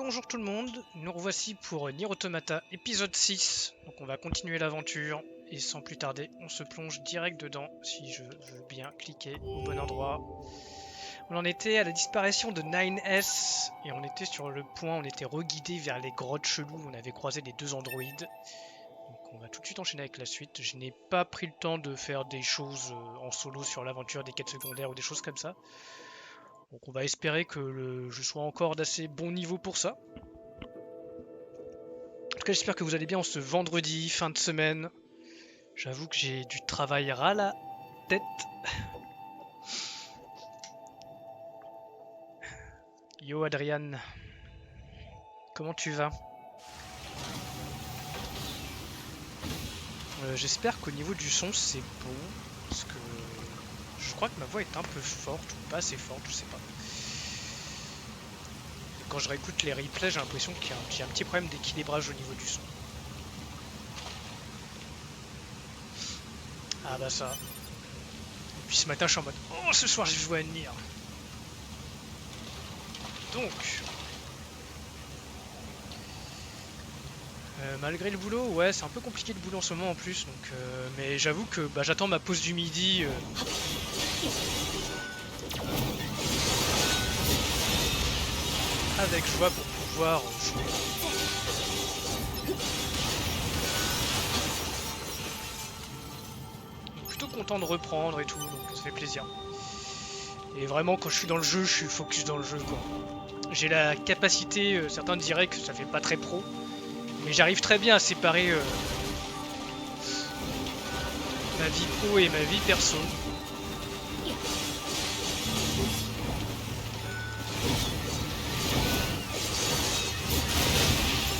Bonjour tout le monde, nous revoici pour Nier Automata épisode 6. Donc on va continuer l'aventure et sans plus tarder on se plonge direct dedans si je veux bien cliquer au bon endroit. On en était à la disparition de 9S et on était sur le point, on était reguidé vers les grottes cheloues où on avait croisé les deux androïdes. Donc on va tout de suite enchaîner avec la suite. Je n'ai pas pris le temps de faire des choses en solo sur l'aventure, des quêtes secondaires ou des choses comme ça. Donc on va espérer que je sois encore d'assez bon niveau pour ça. En tout cas, j'espère que vous allez bien en ce vendredi, fin de semaine. J'avoue que j'ai du travail ras la tête. Yo Adrian, comment tu vas? J'espère qu'au niveau du son c'est bon, parce que je crois que ma voix est un peu forte, ou pas assez forte, je sais pas. Quand je réécoute les replays, j'ai l'impression qu'il y a un petit problème d'équilibrage au niveau du son. Ah bah ça. Et puis ce matin je suis en mode oh ce soir j'ai joué à Nier. Donc malgré le boulot, ouais c'est un peu compliqué le boulot en ce moment en plus, donc mais j'avoue que bah, j'attends ma pause du midi. Avec joie pour pouvoir jouer. Donc, plutôt content de reprendre et tout, donc ça fait plaisir. Et vraiment quand je suis dans le jeu, je suis focus dans le jeu quoi. J'ai la capacité, certains diraient que ça fait pas très pro, mais j'arrive très bien à séparer ma vie pro et ma vie perso.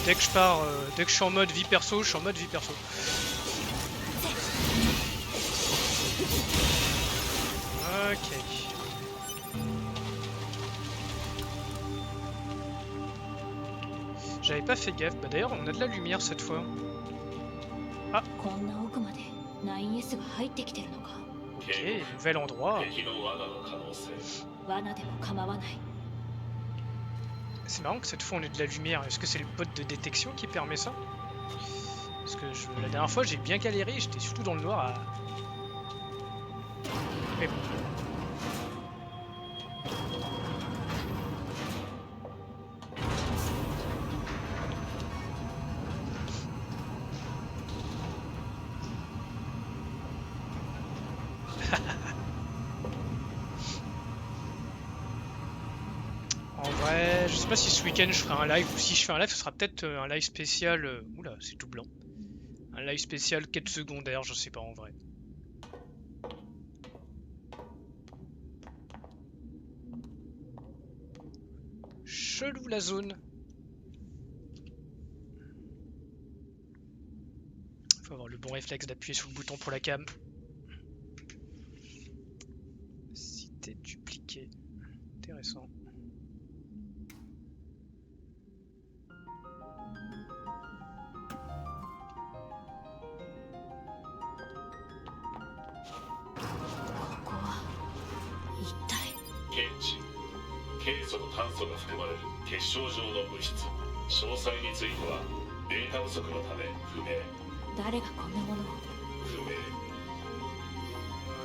Dès que je suis en mode vie perso, je suis en mode vie perso. Ok. J'avais pas fait gaffe. Bah d'ailleurs, on a de la lumière cette fois. Ah. Ok, nouvel endroit. C'est marrant que cette fois on ait de la lumière. Est-ce que c'est le pod de détection qui permet ça? Parce que la dernière fois j'ai bien galéré, j'étais surtout dans le noir à... Mais bon. En vrai, je sais pas si ce week-end je ferai un live, ou si je fais un live, ce sera peut-être un live spécial... Oula, c'est tout blanc. Un live spécial quête secondaire, je sais pas en vrai. Chelou la zone. Faut avoir le bon réflexe d'appuyer sur le bouton pour la cam. Cité dupliquée. Intéressant.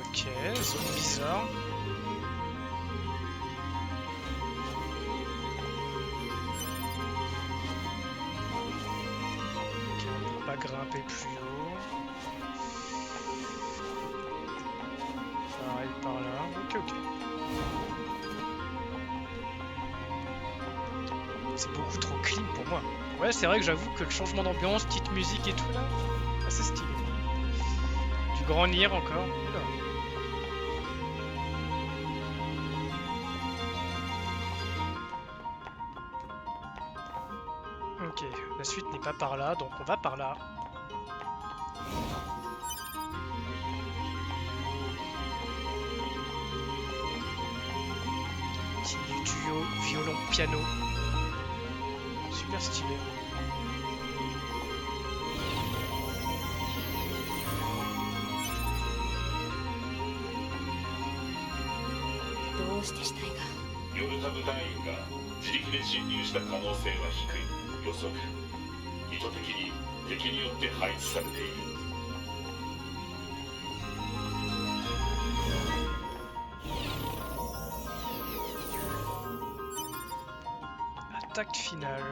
Ok, zone bizarre. Ok, on peut pas grimper plus haut. Pareil par là. Ok, ok. C'est beaucoup trop clean pour moi. Ouais, c'est vrai que j'avoue que le changement d'ambiance, petite musique et tout là, assez stylé. Du grand Nier encore. Oula. Ok, la suite n'est pas par là, donc on va par là. Petit duo violon-piano. Super stylé. 自力で侵入した可能性は低い。予測。意図的に敵によって配置されている。Attaque finale.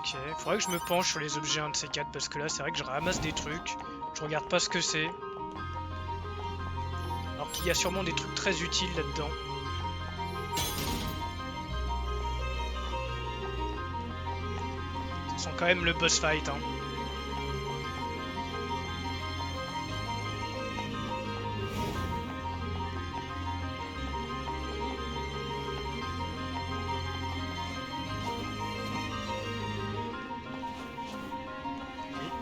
Ok. Faudrait que je me penche sur les objets 1 de ces 4 parce que là c'est vrai que je ramasse des trucs. Je regarde pas ce que c'est. Alors qu'il y a sûrement des trucs très utiles là-dedans. Ça sent quand même le boss fight, hein.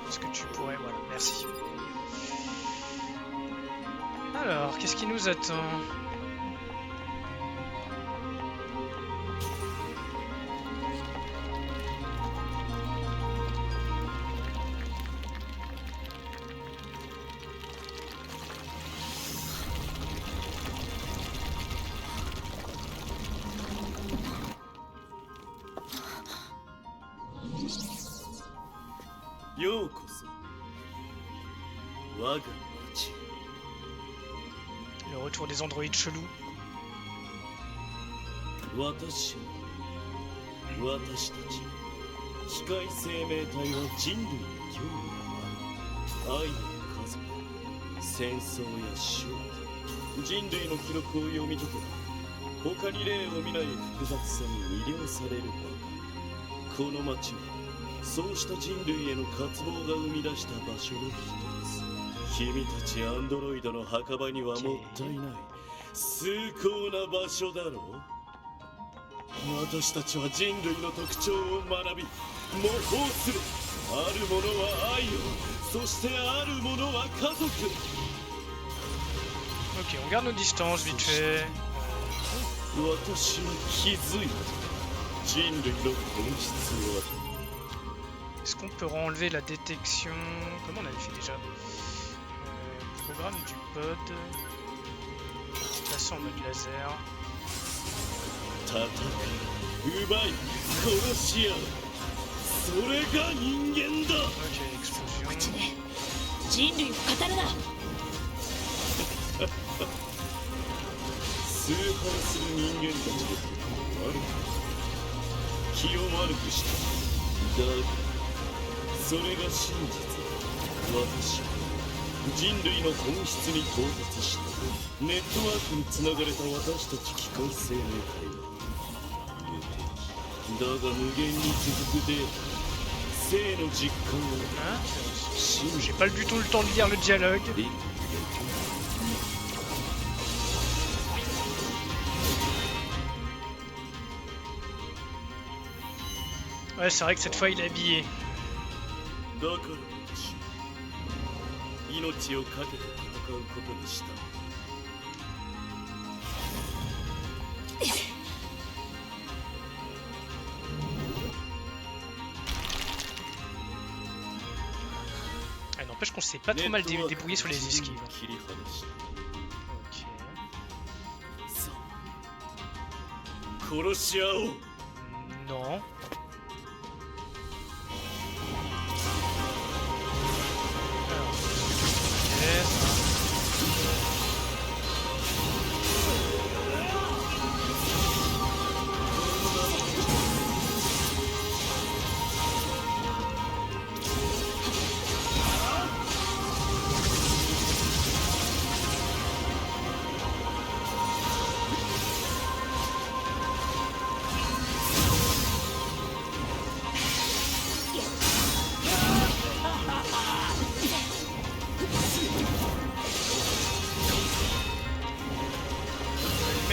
Est-ce que tu pourrais... Voilà, merci. Alors, qu'est-ce qui nous attend? Le retour des androïdes chelous. 私たち機械生命体は人類の脅威だ。愛や家族、戦争や勝利、人類の記録を読み解けば他に例を見ない複雑さに魅了されるばかり。この街はそうした人類への渇望が生み出した場所の一つ。君たちアンドロイドの墓場にはもったいない崇高な場所だろう。私たちは人類の特徴を学び模倣する。あるものは愛を、そしてあるものは家族。 Ok, on garde nos distances vite fait. 私は気づいた。人類の本質は。 Est-ce qu'on peut enlever la détection? Comment on avait fait déjà? Programme du pod. Passer en mode laser. 戦い、奪い、殺し合う。それが人間だ。 Ok, explosion. 口で人類を語るな。崇拝する人間たちのこともある。気を悪くした。だがそれが真実。私は人類の本質に到達した。ネットワークにつながれた私たち機械生命体は無敵だが無限に続くデータ、生の実感を J'ai pas du tout le temps de lire le dialogue. Ouais, c'est vrai que cette fois il est habillé. だから私命を懸けて戦うことにした。 N'empêche qu'on s'est pas trop mal débrouillé sur les esquives. Ok. Non. Alors. Yes.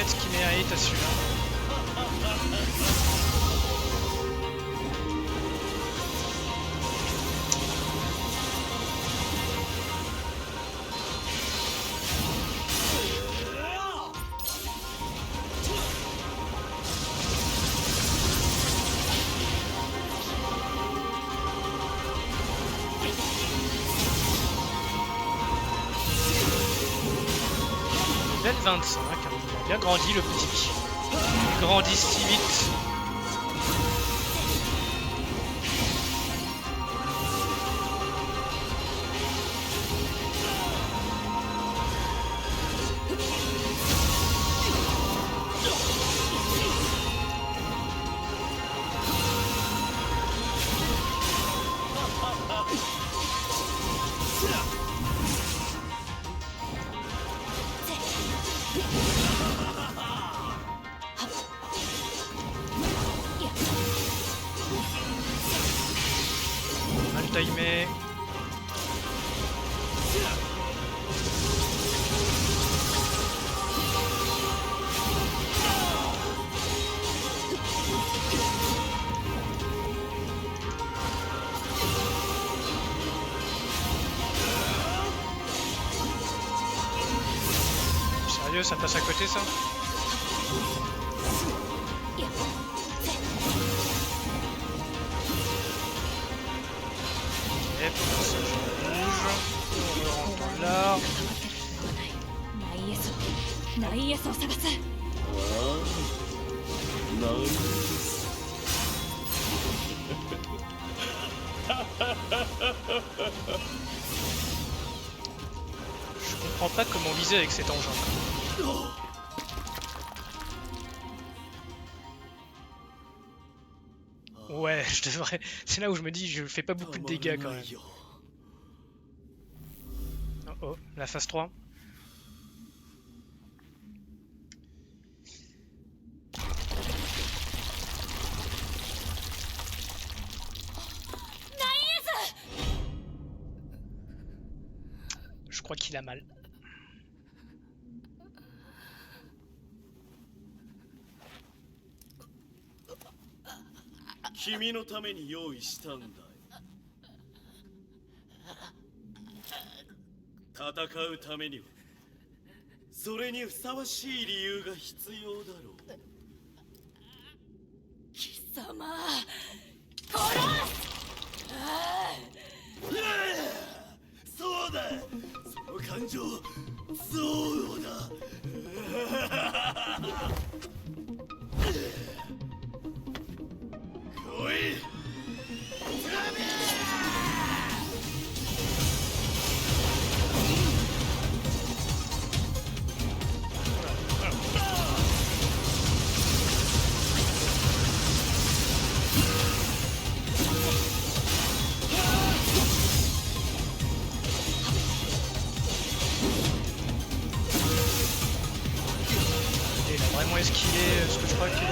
Ce qui mérite à celui-là. Level 25, hein, il a bien grandi le petit. Il grandit si vite. Mal timé. Sérieux, ça passe à côté ça? Et pour ça, je bouge. On rentre là. ナイエスを探す。ああなんです Je comprends pas comment viser avec cet engin. Ouais, je devrais. C'est là où je me dis, je fais pas beaucoup de dégâts quand même. Oh oh, la phase 3. Je crois qu'il a mal. 君のために用意したんだよ。戦うためにはそれにふさわしい理由が必要だろう。貴様殺す。そうだ、その感情、そうだ。来い。Il a vraiment esquivé ce que je crois qu'il a.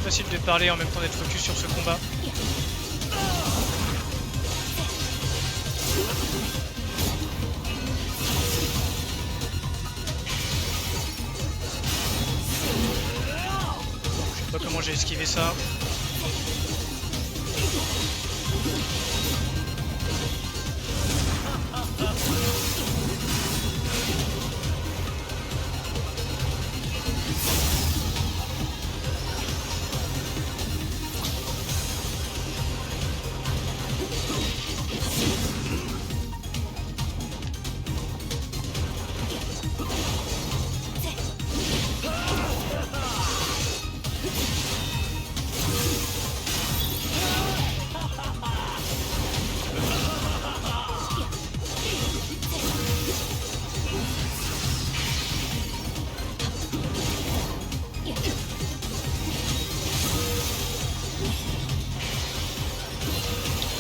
Facile de parler en même temps d'être focus sur ce combat. Je sais pas comment j'ai esquivé ça.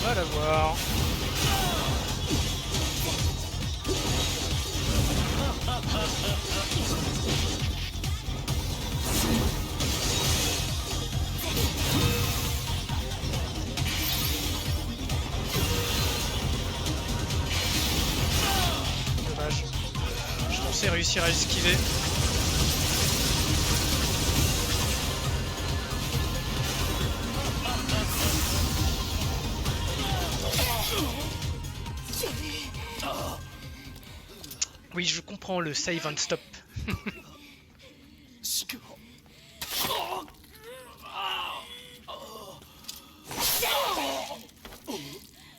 On va la voir. réussir à esquiver. Oui, je comprends le save and stop.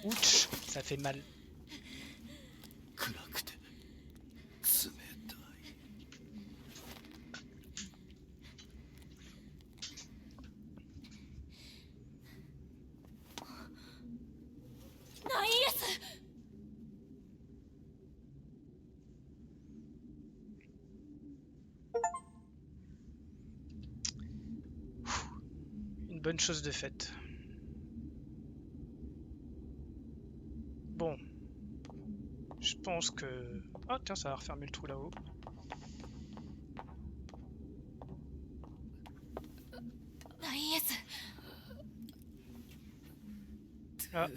Ouch, ça fait mal. 暗くて冷たい。ナインエス。 Une bonne chose de faite. Bon. Je pense que... Ah tiens, ça va refermer le trou là-haut. Ah.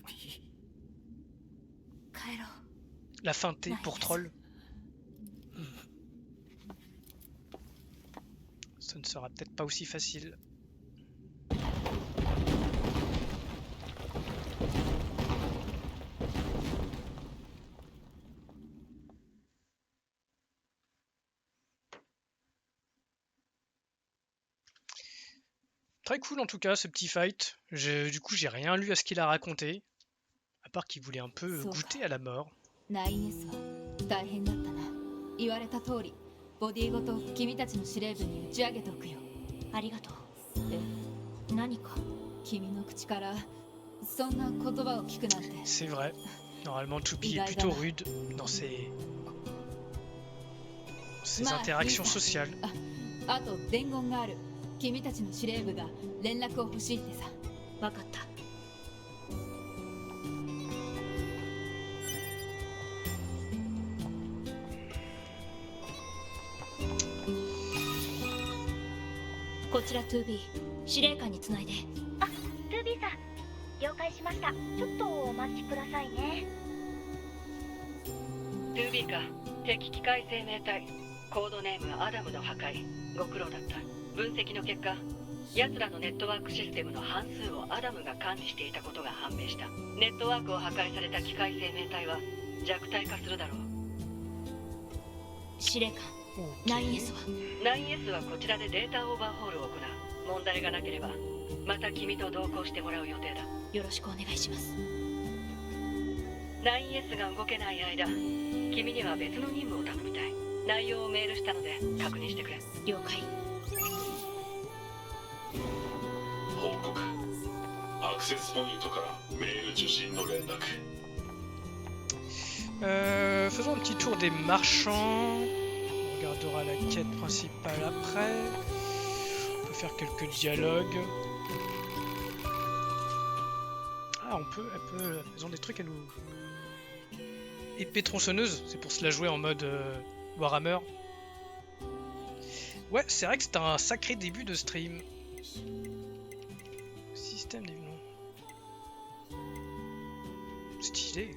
La fin T pour troll. Ça ne sera peut-être pas aussi facile. Très cool en tout cas ce petit fight. Du coup j'ai rien lu à ce qu'il a raconté. À part qu'il voulait un peu goûter à la mort. ナイン S は大変だったな。言われた通りボディごと君たちの司令部に打ち上げておくよ。ありがとう。え、何か君の口からそんな言葉を聞くなんて。 C'est vrai. Normalement Choupi est plutôt rude dans ses interactions sociales. あと伝言がある。君たちの司令部が連絡を欲しいってさ。わかった。こちら 2B 司令官につないで。あ、2B さん了解しました。ちょっとお待ちくださいね。 2B か、敵機械生命体、コードネームアダムの破壊、ご苦労だった。分析の結果、奴らのネットワークシステムの半数をアダムが管理していたことが判明した。ネットワークを破壊された機械生命体は弱体化するだろう。司令官、ナイン S はナイン S はこちらでデータオーバーホールを行う。問題がなければまた君と同行してもらう予定だ。よろしくお願いします。ナイン S が動けない間、君には別の任務を頼みたい。内容をメールしたので確認してくれ。了解。報告。アクセスポイントからメール受信の連絡。Faisons un petit tour des marchands. On regardera la quête principale après. On peut faire quelques dialogues. Ah, ils ont des trucs à nous... Épée tronçonneuse, c'est pour se la jouer en mode Warhammer. Ouais, c'est vrai que c'était un sacré début de stream. Système des noms. Stylé.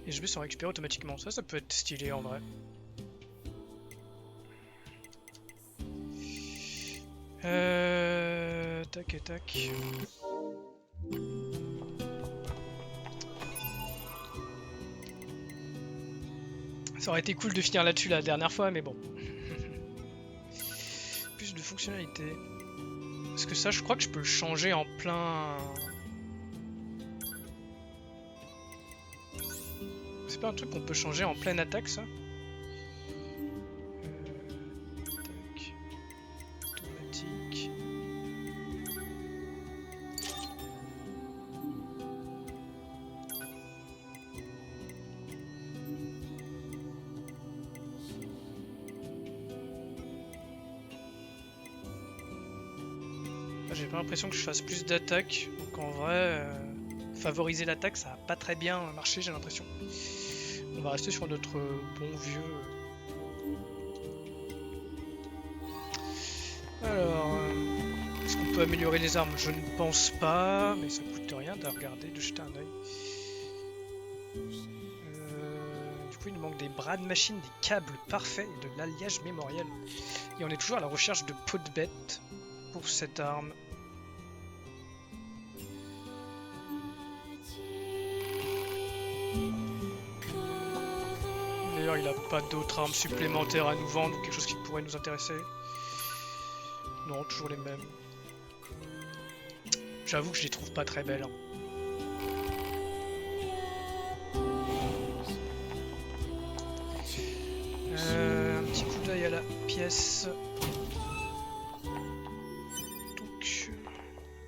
Les GB sont récupérés automatiquement. Ça peut être stylé en vrai. Tac et tac. Ça aurait été cool de finir là-dessus la dernière fois, mais bon. Plus de fonctionnalités. Parce que ça, je crois que je peux le changer en plein... C'est pas un truc qu'on peut changer en pleine attaque, ça? Tac. Automatique. J'ai pas l'impression que je fasse plus d'attaques, donc en vrai, favoriser l'attaque ça a pas très bien marché, j'ai l'impression. On va rester sur notre bon vieux. Alors, est-ce qu'on peut améliorer les armes? Je ne pense pas, mais ça coûte rien de regarder, de jeter un œil. Du coup, il nous manque des bras de machine, des câbles parfaits et de l'alliage mémoriel. Et on est toujours à la recherche de peau de bête pour cette arme. D'ailleurs, il n'a pas d'autres armes supplémentaires à nous vendre ou quelque chose qui pourrait nous intéresser. Non, toujours les mêmes. J'avoue que je les trouve pas très belles. Un petit coup d'œil à la pièce. Donc,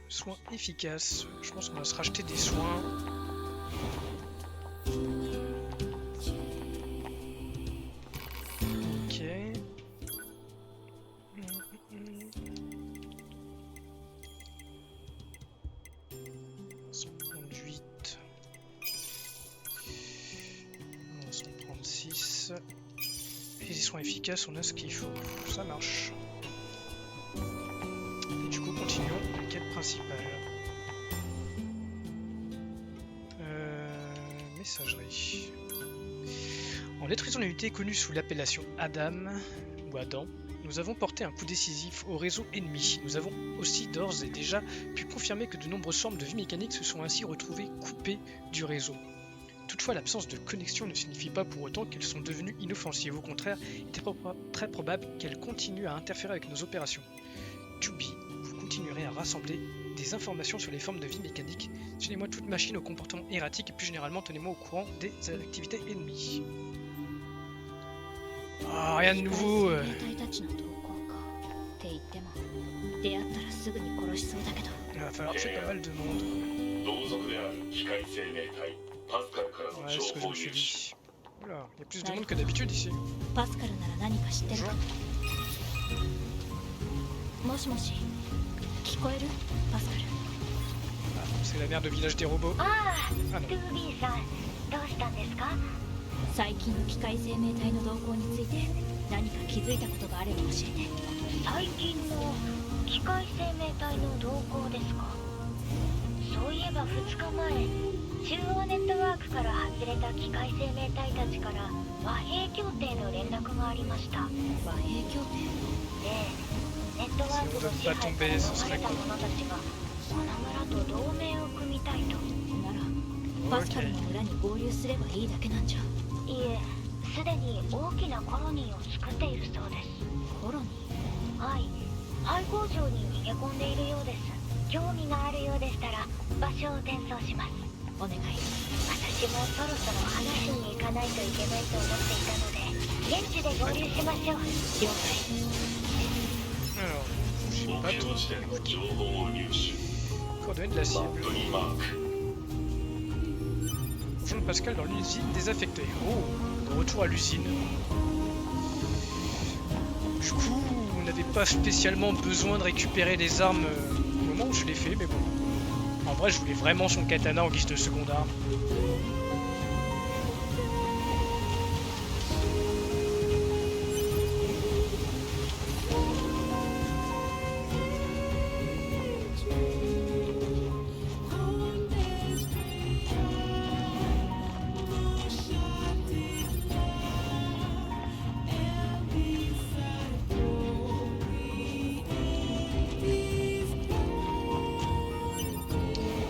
soins efficaces. Je pense qu'on va se racheter des soins. Ok. Son conduite. On va s'en prendre 6. Et les soins efficaces, on a ce qu'il faut. Ça marche. Et du coup, continuons la quête principale. Messagerie. En détruisant l'unité connue sous l'appellation Adam, ou Adam, nous avons porté un coup décisif au réseau ennemi. Nous avons aussi d'ores et déjà pu confirmer que de nombreuses formes de vie mécanique se sont ainsi retrouvées coupées du réseau. Toutefois, l'absence de connexion ne signifie pas pour autant qu'elles sont devenues inoffensives. Au contraire, il est très probable qu'elles continuent à interférer avec nos opérations. Tubi, vous continuerez à rassembler des informations sur les formes de vie mécanique. Signez-moi toute machine au comportement erratique et plus généralement tenez-moi au courant des activités ennemies. Ah, rien de nouveau. 兵隊たちの動向かって言っても出会ったらすぐに殺しそうだけど Il va falloir tuer pas mal de monde. 同族である機械生命体パスカルからの Ouais, 情 c'est ce que je 報 me suis 入手 dit. Oula, il y a plus de monde que d'habitude ici. パスカルなら何か知ってるかもしもし聞こえるパスカル Ah, c'est la mère de village des robots. ああ、あのトゥービーさん、どうしたんですか？最近の機械生命体の動向について何か気づいたことがあれば教えて最近の機械生命体の動向ですか？そういえば2日前、中央ネットワークから外れた機械生命体たちから和平協定の連絡がありました。和平協定ええ、ネットワークの支配から逃れた者たちがこの村と同盟を組みたいと。ならパスカルの村に合流すればいいだけなんじゃいえ、すでに大きなコロニーを作っているそうです。コロニはい、廃工場に逃げ込んでいるようです。興味があるようでしたら場所を転送します。ーお願い私もそろそろ話しに行かないといけないと思っていたので、現地で合流しましょう。了解 Alors, j'ai 目 pas 標 tout. 地点の情報を入手 Coordonnées de la マ cible. ップにマーク Rejoindre Pascal dans l'usine désaffectée. Oh, de retour à l'usine. Du coup, on n'avait pas spécialement besoin de récupérer les armes au moment où je l'ai fait, mais bon. En vrai, je voulais vraiment son katana en guise de seconde arme.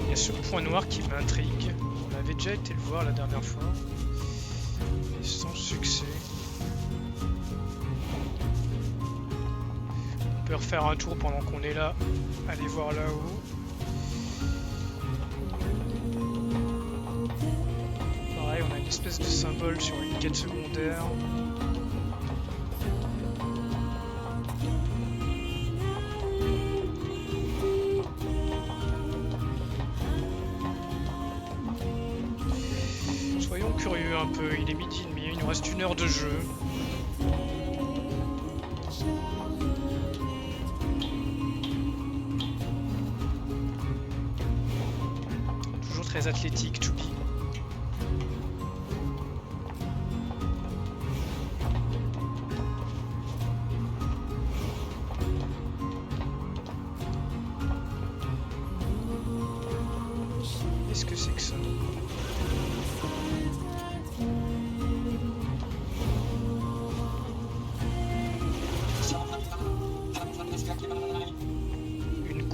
Il y a ce point noir qui m'intrigue. On avait déjà été le voir la dernière fois. Mais sans succès. On peut refaire un tour pendant qu'on est là. Aller voir là-haut. Pareil, on a une espèce de symbole sur une quête secondaire. Soyons curieux un peu, il est 12h30, il nous reste 1 heure de jeu. Toujours très athlétique, Choupi.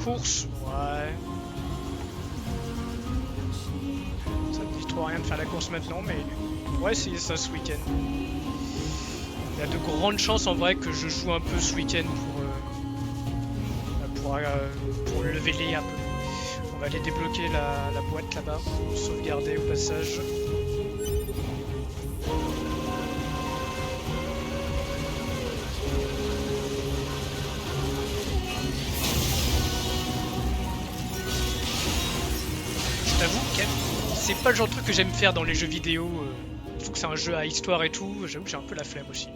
course, ouais. Ça ne dit trop rien de faire la course maintenant, mais on pourrait essayer ça ce week-end. Il y a de grandes chances en vrai que je joue un peu ce week-end pour leveler un peu. On va aller débloquer la boîte là-bas, sauvegarder au passage. Je t'avoue que c'est pas le genre de truc que j'aime faire dans les jeux vidéo. Surtout que c'est un jeu à histoire et tout, j'avoue que j'ai un peu la flemme aussi.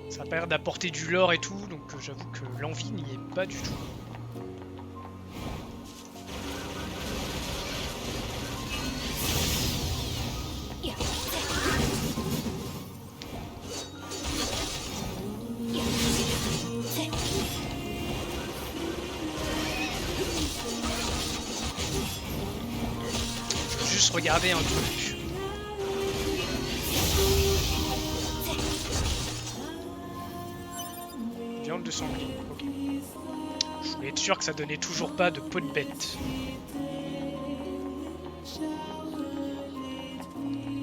Ça a pas l'air d'apporter du lore et tout, donc j'avoue que l'envie n'y est pas du tout. Je veux juste regarder un truc. Viande de sanglier, ok. Je voulais être sûr que ça donnait toujours pas de peau de bête.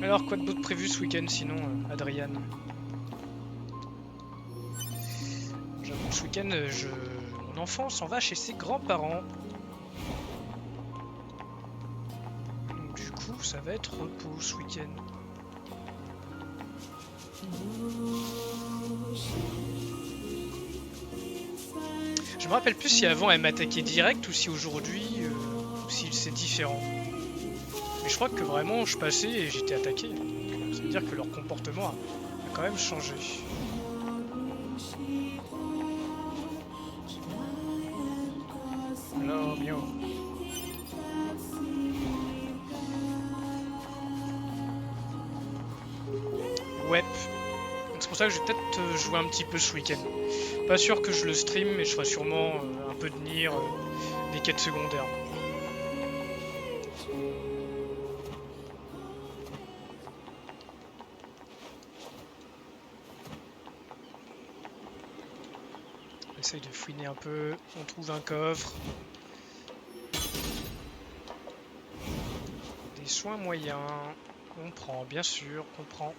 Alors, quoi de beau de prévu ce week-end sinon, Adrian? J'avoue que ce week-end, mon enfant s'en va chez ses grands-parents. Donc du coup, ça va être repos ce week-end. Je me rappelle plus si avant elle m'attaquait direct ou si aujourd'hui, ou si c'est différent. Mais je crois que vraiment je passais et j'étais attaqué. Donc, ça veut dire que leur comportement a quand même changé. Alors, bien. Ouais. Donc c'est pour ça que je vais peut-être jouer un petit peu ce week-end. Pas sûr que je le stream, mais je ferai sûrement un peu de Nier, des quêtes secondaires. On essaye de fouiner un peu, on trouve un coffre. Des soins moyens, on prend, bien sûr, on prend.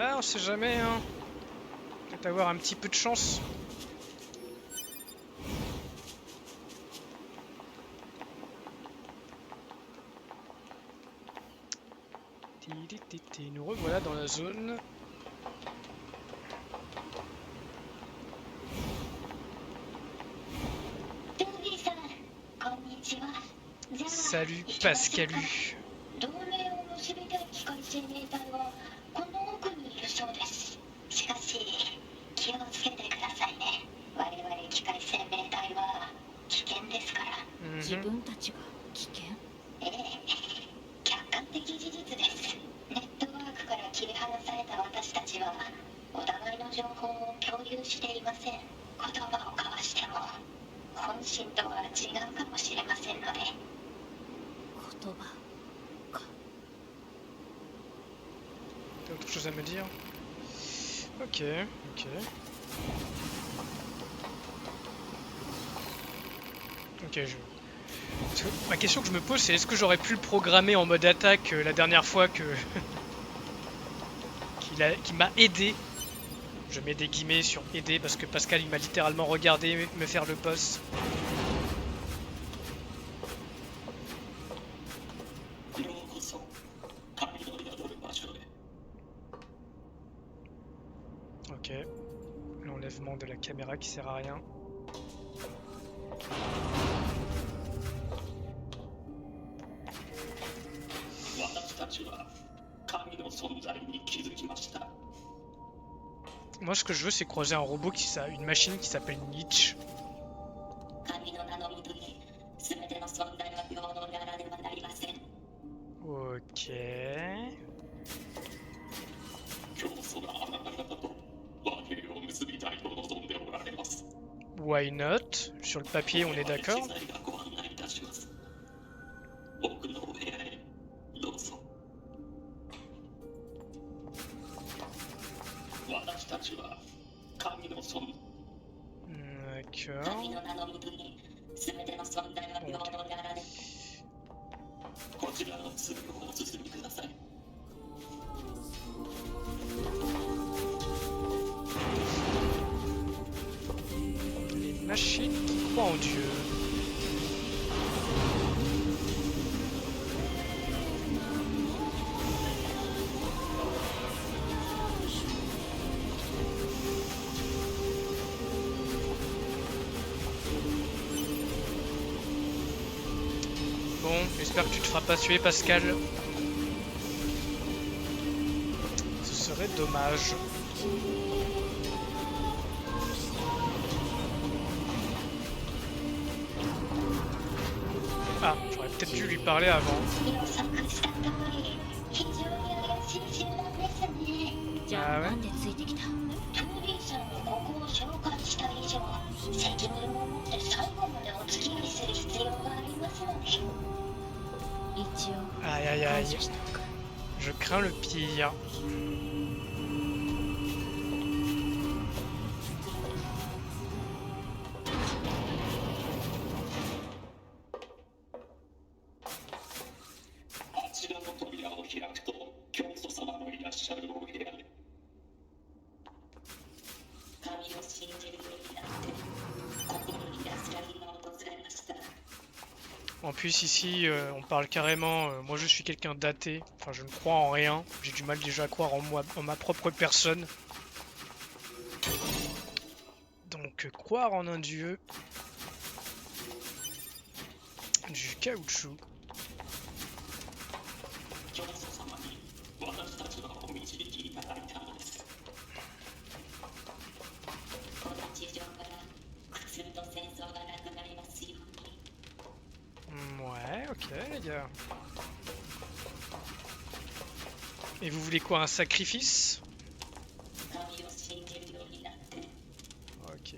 Ah, on sait jamais, hein. Peut-être avoir un petit peu de chance. Nous revoilà dans la zone. Salut Pascalu. 同盟を結びたい機械生命体はこの奥にいるそうです。しかし気をつけてくださいね。我々機械生命体は危険ですから。自分たちが危険？ええ、客観的事実です。ネットワークから切り離された私たちはお互いの情報を共有していません。言葉を交わしても本心とは違うかもしれませんので。言葉。T'as autre chose à me dire? Ok, ok. Ok, ma question que je me pose, c'est est-ce que j'aurais pu le programmer en mode attaque la dernière fois que... qui m'a aidé. Je mets des guillemets sur aider parce que Pascal il m'a littéralement regardé me faire le boss. Ok. L'enlèvement de la caméra qui sert à rien. Moi ce que je veux c'est croiser un robot une machine qui s'appelle Nietzsche. Ok. Why not? Sur le papier, on est d'accord. 奥のお部屋へどうぞ。私たちは神の存 D'accord. 神の名のもとに全ての存在は平等であられ。こちらの通路をお進みください。 Les machines qui croient en Dieu. Bon, j'espère que tu te feras pas tuer, Pascal. Ce serait dommage. Ah, j'aurais peut-être dû lui parler avant. 予測した通り非常に怪しい集団ですね。じゃあなんでついてきた？トゥーリーさんがここを紹介した以上責任を持って最後までお付き合いする必要がありますので。一応 Aïe aïe 感 aïe. 謝しておく。 Je crains le pire. En plus ici on parle carrément, moi je suis quelqu'un d'athée, enfin je ne crois en rien, j'ai du mal déjà à croire en moi, en ma propre personne. Donc croire en un dieu, du caoutchouc. Ouais, ok les gars. Et vous voulez quoi, un sacrifice? Ok.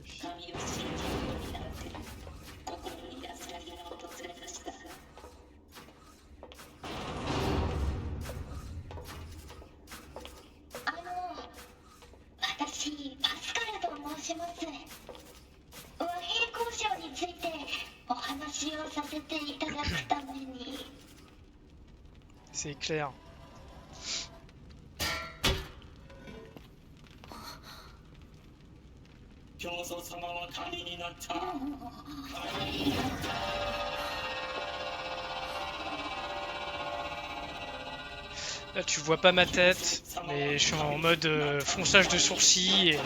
C'est clair. Là tu vois pas ma tête, mais je suis en mode fonçage de sourcils et...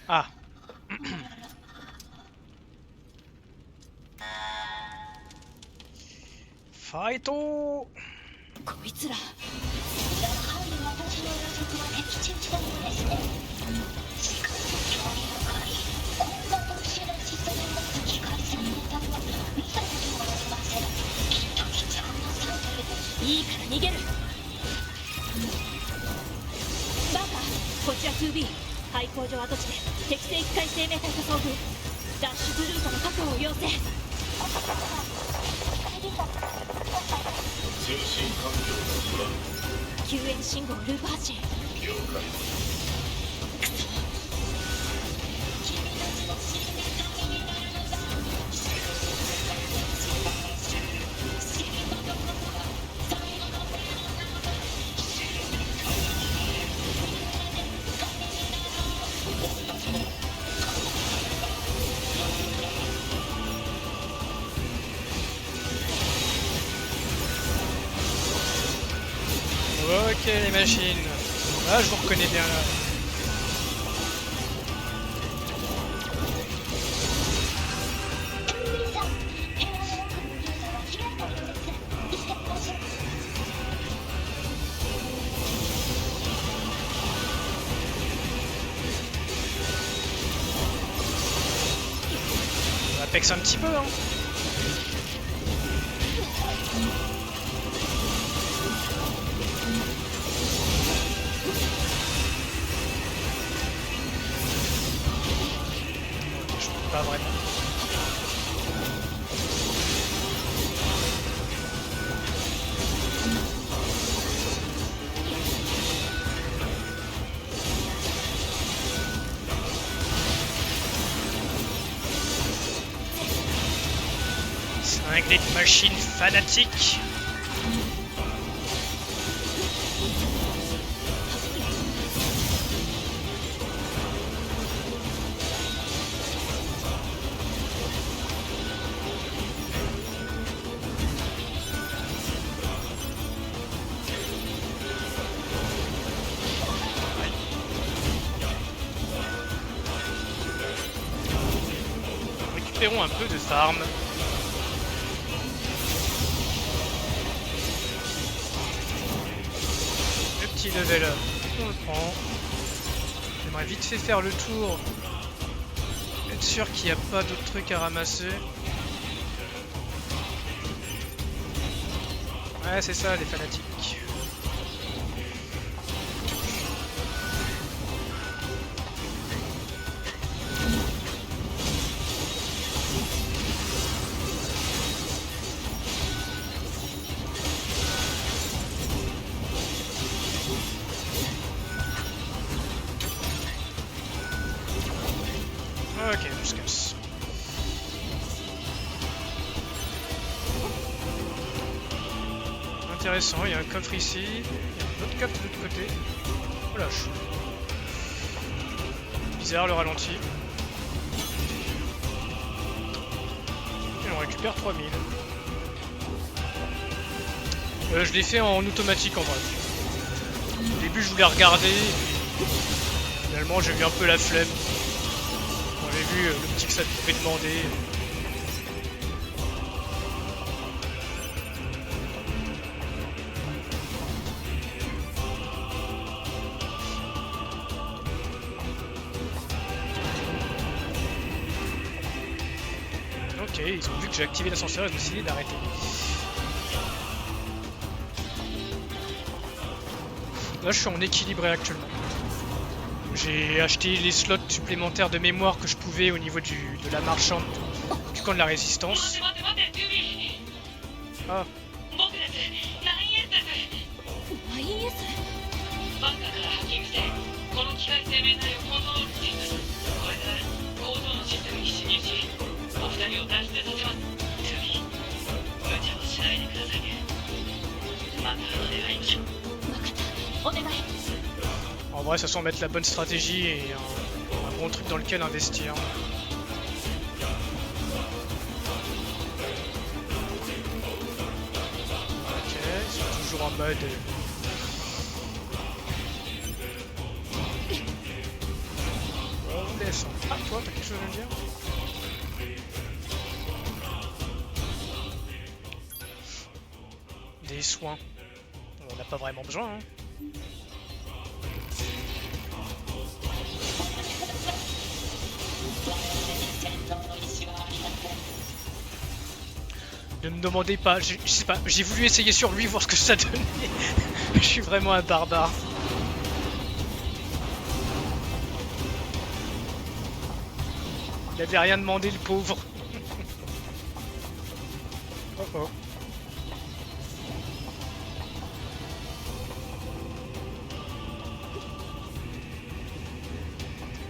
Ah. Fight! こいつらやはり私の予測は的中したのですね。しかし興味深い。こんな特殊な思想を持つ機械生命体は見たこともありません。きっと貴重なサンプルです。いいから逃げる。バカ、こちら 2B 廃工場跡地で適正機械生命体と遭遇。ダッシュブルートの確保を要請。通信環境の不安。救援信号ループ発信。了解。Ok les machines. Ah je vous reconnais bien là. flex un petit peu, hein. Je peux pas vraiment. Avec des machines fanatiques. Récupérons un peu de farm. Level up, on le prend. J'aimerais vite fait faire le tour, être sûr qu'il n'y a pas d'autres trucs à ramasser. Ouais, c'est ça les fanatiques. Ok, on se casse. Intéressant, il y a un coffre ici, il y a un autre coffre de l'autre côté. Oh lâche. Bizarre le ralenti. Et on récupère 3000. Je l'ai fait en automatique en vrai. Au début je voulais regarder, et puis finalement j'ai eu un peu la flemme. J'ai vu le petit que ça pouvait demander. Ok, ils ont vu que j'ai activé l'ascenseur et je me suis dit d'arrêter. Là je suis en équilibré actuellement. J'ai acheté les slots supplémentaires de mémoire que je pouvais au niveau de la marchande du camp de la résistance. Ah. En vrai, ça semble mettre la bonne stratégie et un bon truc dans lequel investir. Ok, ils sont toujours en mode... On laisse. Ah, toi, t'as quelque chose à me dire? Des soins. On n'a pas vraiment besoin, hein. Ne me demandez pas, je sais pas, j'ai voulu essayer sur lui, voir ce que ça donnait. Je suis vraiment un barbare. Il avait rien demandé, le pauvre. Oh oh.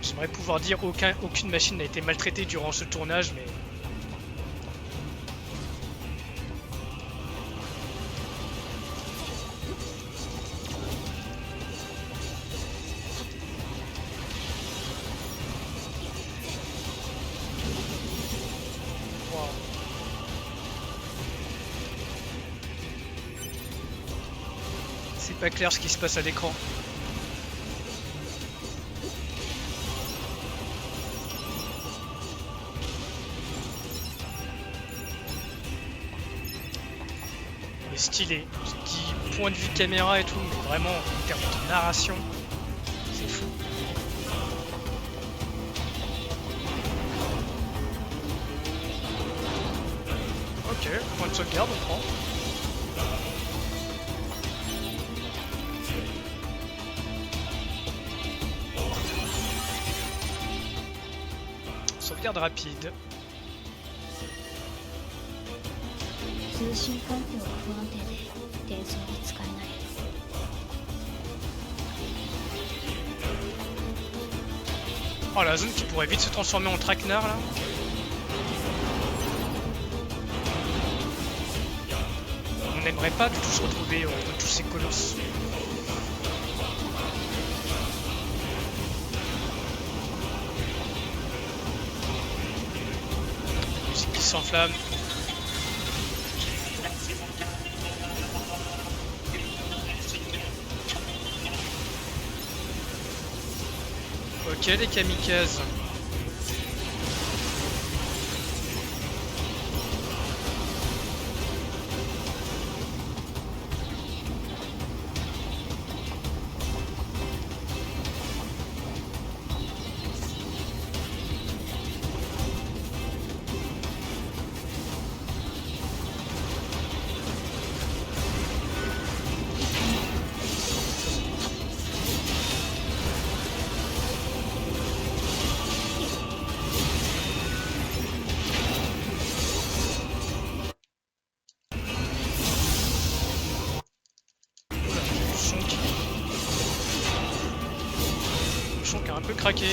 J'aimerais pouvoir dire aucune machine n'a été maltraitée durant ce tournage, mais... C'est pas clair ce qui se passe à l'écran. Mais stylé. Je dis point de vue caméra et tout, mais vraiment en termes de narration, c'est fou. Ok, point de sauvegarde, on prend. Sauvegarde rapide. 通信環境が不安定で転送が使えない。 Oh, la zone qui pourrait vite se transformer en traquenard là. On n'aimerait pas du tout se retrouver entre tous ces colosses. La musique qui s'enflamme. Ok, les kamikazes. Un peu craqué.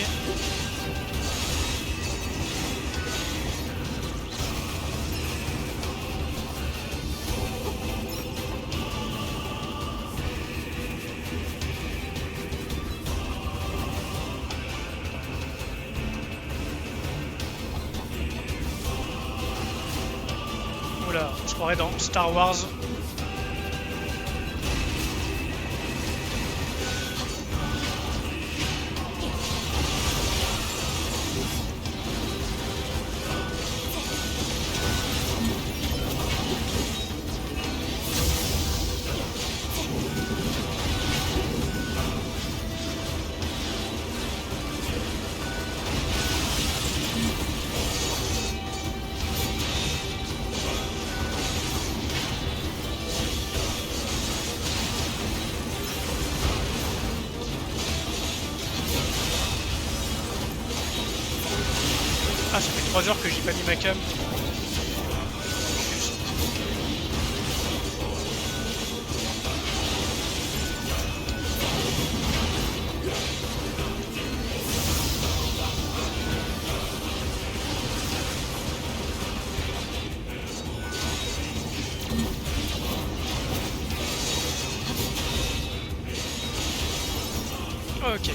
Oula, je croirais dans Star Wars. Ah, ça fait 3 heures que j'ai pas mis ma cam. Ok.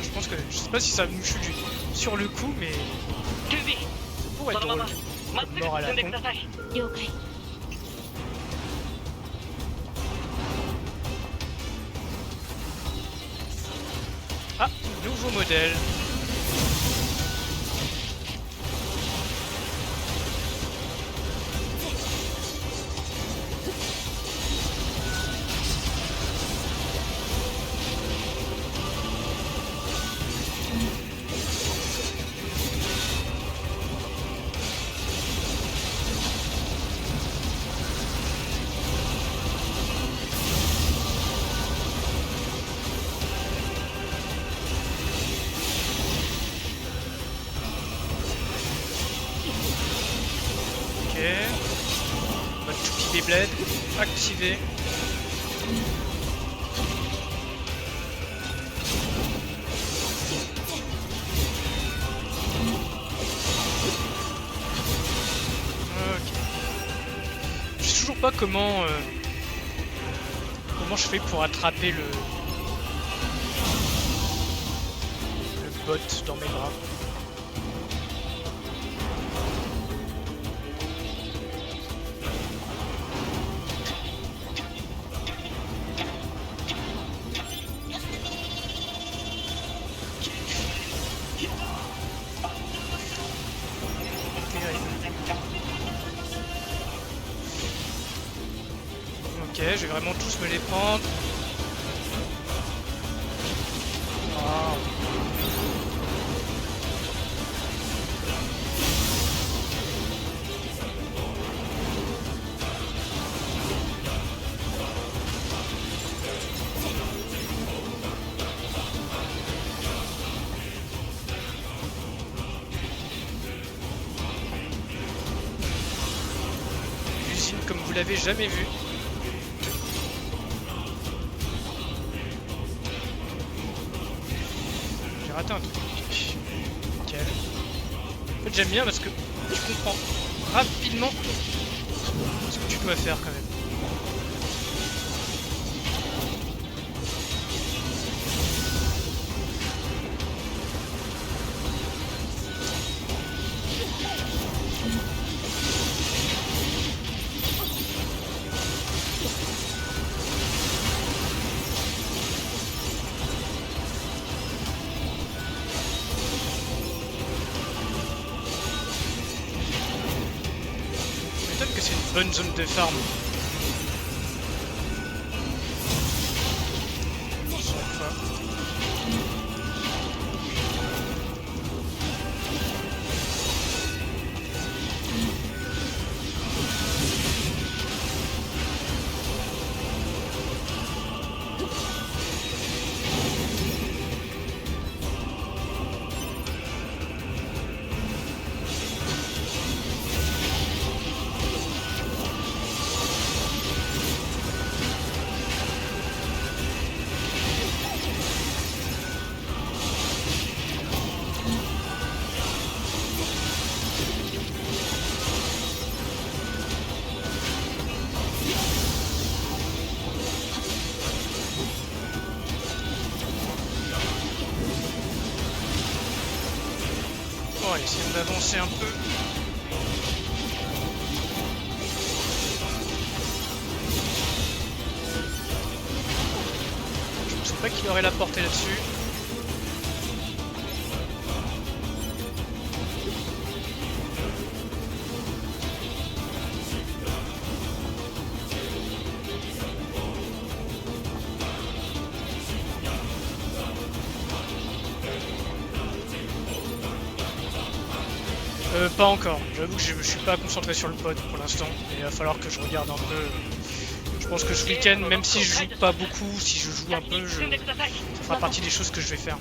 Je pense que je sais pas si ça me chute sur le coup, mais ça pourrait être drôle. Comme mort à la con. 了解。 Ah, nouveau modèle. Mode Choupi Beyblade activé. Ok. Je sais toujours pas comment je fais pour attraper le bot dans mes bras. Ok, je vais vraiment tous me les prendre. Oh. vous l'avez jamais vu. J'ai raté un truc. Nickel. En fait j'aime bien parce que tu comprends rapidement ce que tu dois faire quand même. Que c'est une bonne zone de farm. On va essayer d'avancer un peu. Je ne sais pas qu'il aurait la portée là-dessus. Pas encore, j'avoue que je suis pas concentré sur le pod pour l'instant, et il va falloir que je regarde un peu. Je pense que ce week-end, même si je joue pas beaucoup, si je joue un peu, ça fera partie des choses que je vais faire.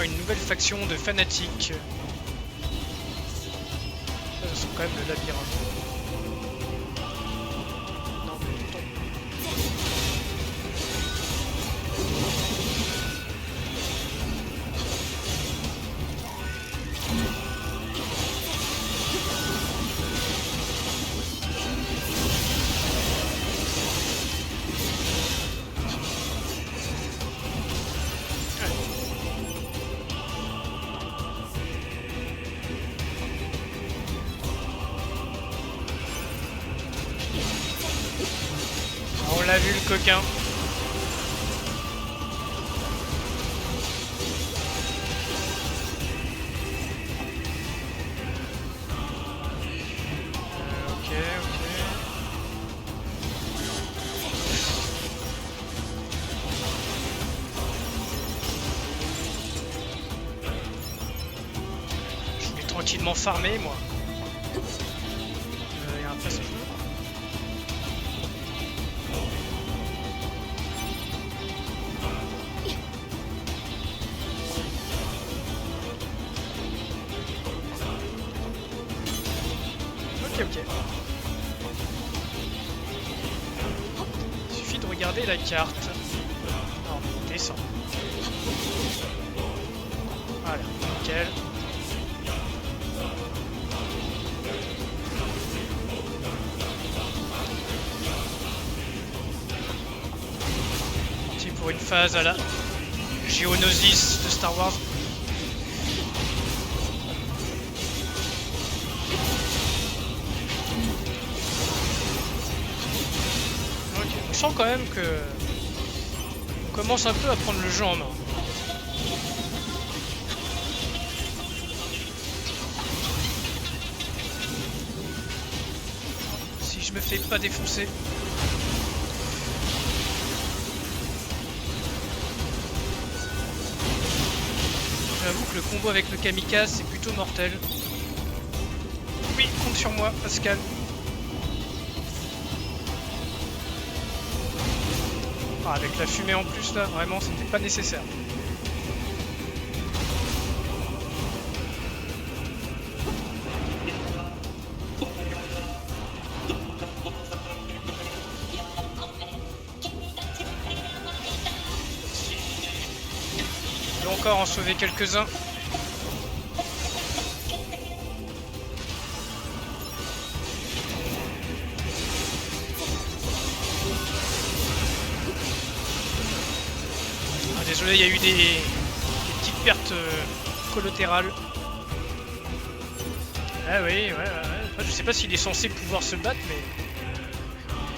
Une nouvelle faction de fanatiques. Ça sent quand même le labyrinthe. Non, mais tombe. On l'a vu le coquin. Ok. Je vais tranquillement farmer moi. Il y a un passage. Ok. Il suffit de regarder la carte. Non, on descend. Voilà, nickel. Parti pour une phase à la Geonosis de Star Wars. On sent quand même que on commence un peu à prendre le jeu en main. Si je me fais pas défoncer. J'avoue que le combo avec le kamikaze c'est plutôt mortel. Oui, compte sur moi, Pascal. Ah, avec la fumée en plus là, vraiment c'était pas nécessaire. On peut encore en sauver quelques-uns. Désolé, il y a eu des petites pertes collatérales. Ah oui, ouais. Enfin, je sais pas s'il est censé pouvoir se battre, mais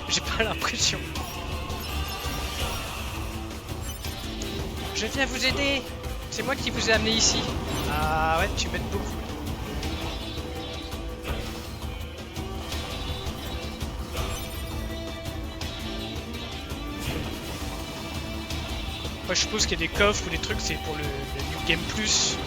j'ai pas l'impression. Je viens vous aider. C'est moi qui vous ai amené ici. Ah ouais, tu m'aides beaucoup. Moi je suppose qu'il y a des coffres ou des trucs, c'est pour le New Game Plus.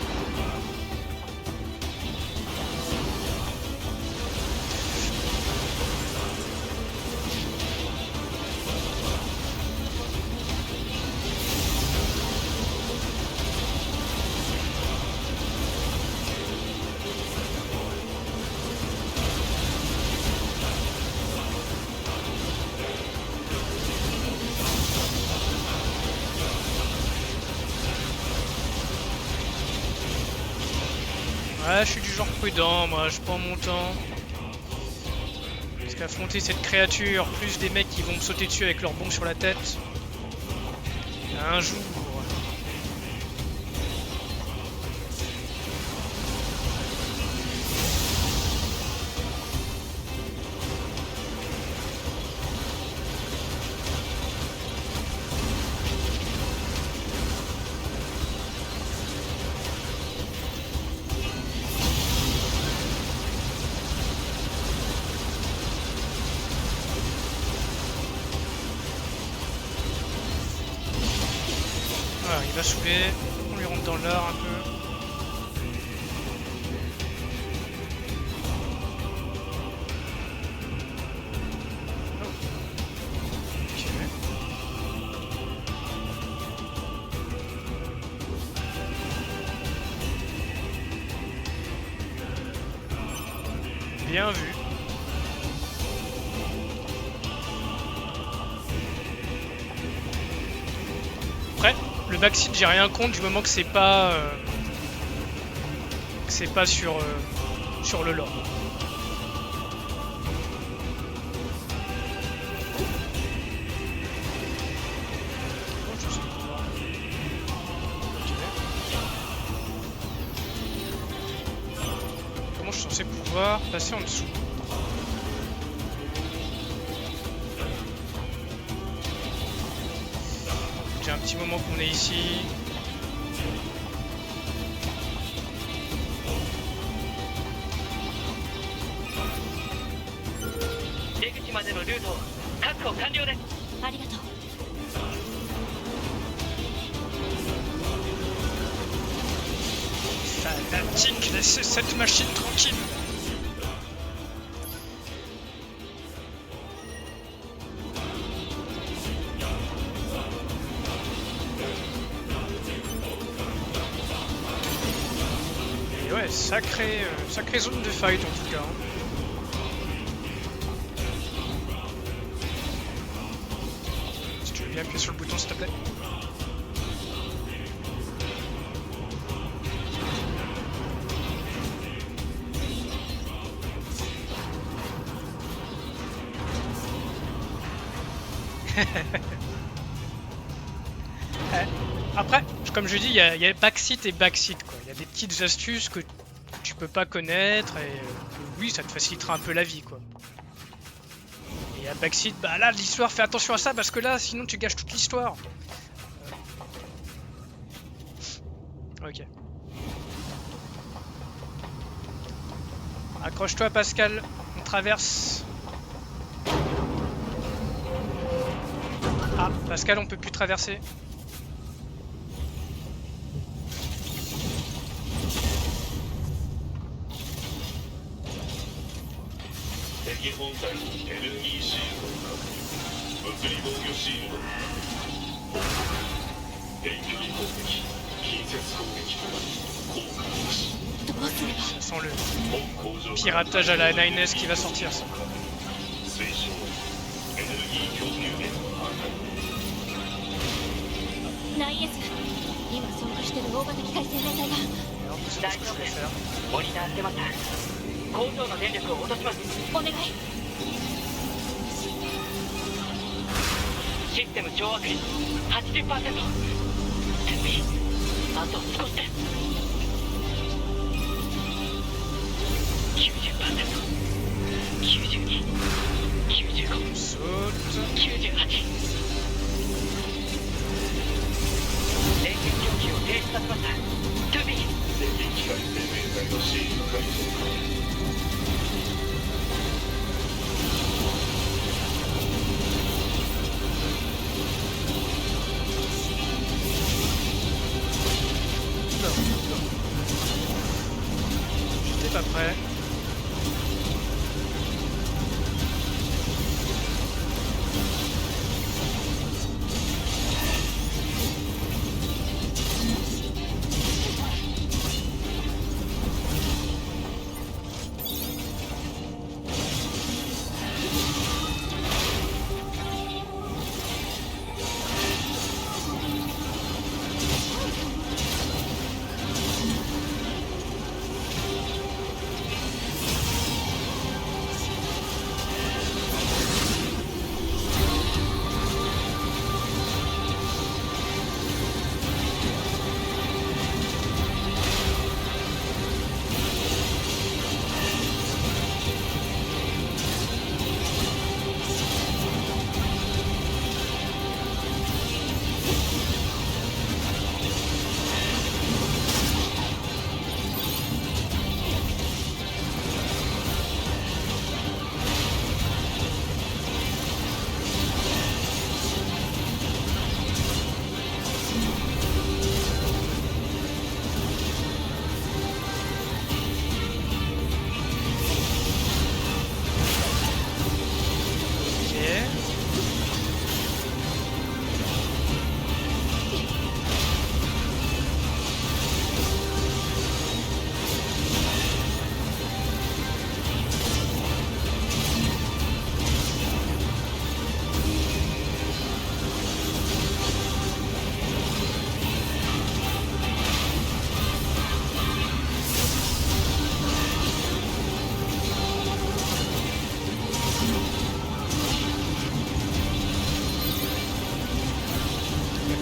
Ouais, je suis du genre prudent, moi, je prends mon temps. Parce qu'affronter cette créature, plus des mecs qui vont me sauter dessus avec leur bombe sur la tête, un jour... Voilà, il va saouler, on lui rentre dans l'art un peu. Oh. Ok. Bien vu. Après, le backseat, j'ai rien contre du moment que c'est pas sur le lore. Comment je suis censé pouvoir passer en dessous? J'ai un petit moment qu'on est ici. Fanatique, laissez cette machine tranquille. Et ouais, sacrée zone de fight en tout cas. Si tu veux bien appuyer sur le bouton s'il te plaît. Après, comme je dis, il y a backseat et backseat quoi. Il y a des petites astuces que tu peux pas connaître et oui, ça te facilitera un peu la vie quoi. Et à backseat, bah là l'histoire, fais attention à ça parce que là sinon tu gâches toute l'histoire. Ok. Accroche-toi Pascal, on traverse. Ah, Pascal, on peut plus traverser. 敵本体にエネルギーシールドを確認。物理防御シールドを報告。遠距離攻撃、近接攻撃効果なし。どうすれば。 Ça sent le 本工場 piratage à la 9S qui va sortir ça. 推奨エネルギー供給源の破壊。 9S 今走過してる大型機械生命体が Merde, c'est pas ce que je voulais faire. モニターしてました工場の電力を落としますお願いシステム掌握率 80%。 準備あと少しです 90%、 92、 95、 Saute. 98。電源供給を停止させました。トゥービー。敵機械生命体のシール解除可能。 J'étais pas prêt.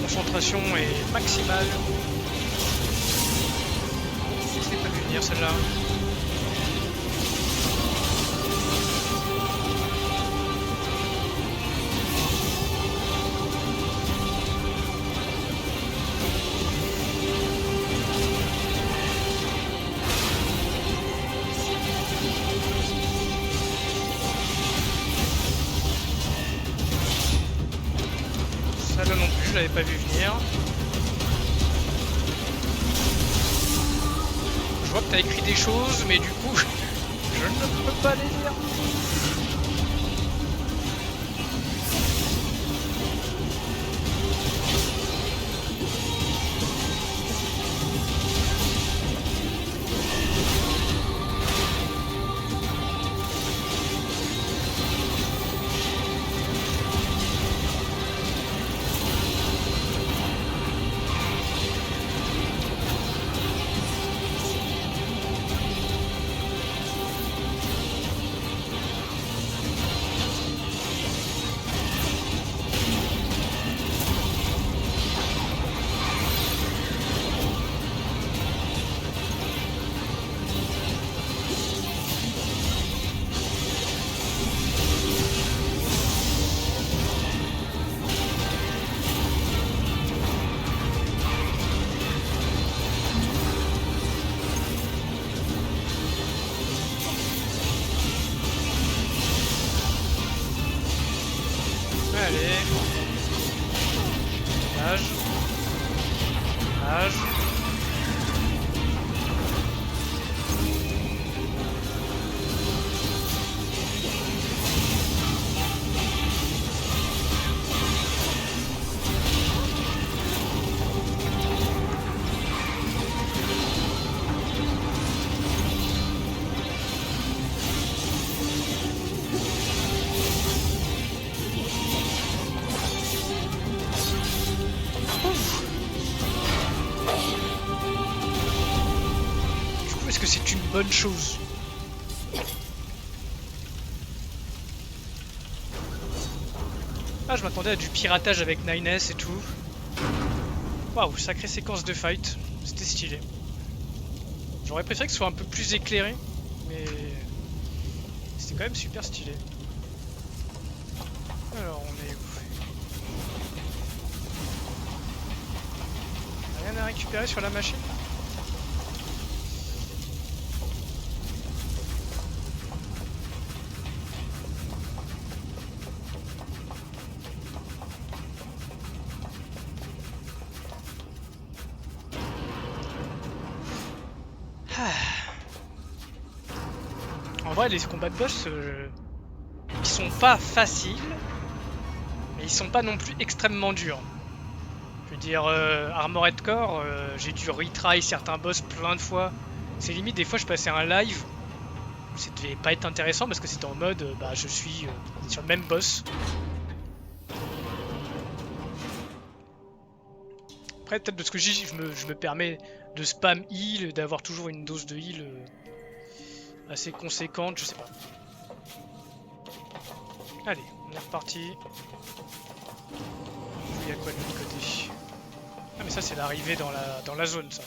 Concentration est maximale. Je l'ai pas vu venir celle-là. Celle-là non plus, je l'avais pas vu venir. Je vois que t'as écrit des choses, mais du coup, je ne peux pas les lire. Allez. Nage. Nage. est-ce que c'est une bonne chose? Ah, je m'attendais à du piratage avec 9S et tout. Waouh, sacrée séquence de fight. C'était stylé. J'aurais préféré que ce soit un peu plus éclairé, mais c'était quand même super stylé. Alors, on est où? Rien à récupérer sur la machine? En vrai, les combats de boss, ils sont pas faciles, mais ils sont pas non plus extrêmement durs. Je veux dire, Armored Core, j'ai dû retry certains boss plein de fois. C'est limite, des fois, je passais un live, ça devait pas être intéressant parce que c'était en mode, bah, je suis sur le même boss. Après, peut-être parce que je me permets de spam heal, d'avoir toujours une dose de heal assez conséquente, je sais pas. Allez, on est reparti. Il y a quoi de l'autre côté? Ah mais ça c'est l'arrivée dans la zone ça.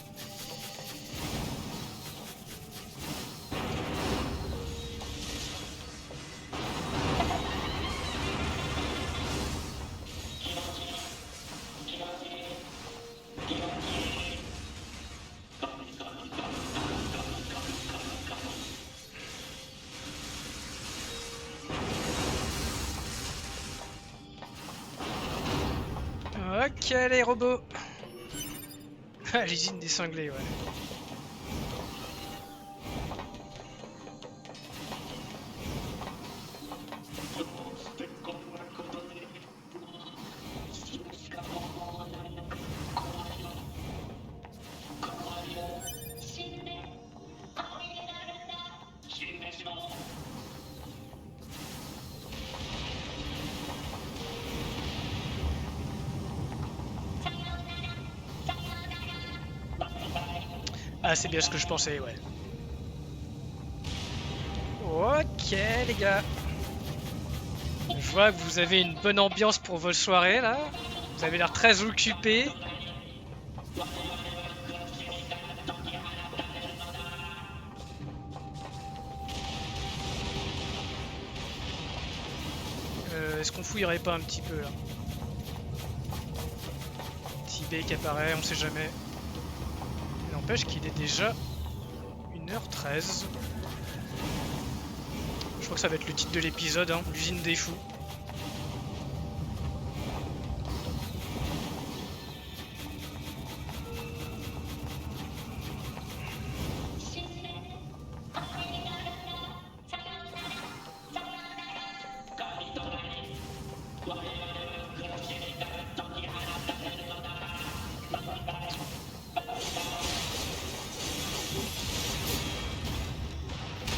Ok les robots. Ah, l'usine des cinglés, ouais. Ah, c'est bien ce que je pensais, ouais. Ok, les gars. Je vois que vous avez une bonne ambiance pour vos soirées, là. Vous avez l'air très occupés. Est-ce qu'on fouillerait pas un petit peu, là? Petit B qui apparaît, on sait jamais. N'empêche qu'il est déjà 1h13. Je crois que ça va être le titre de l'épisode, hein, l'usine des fous.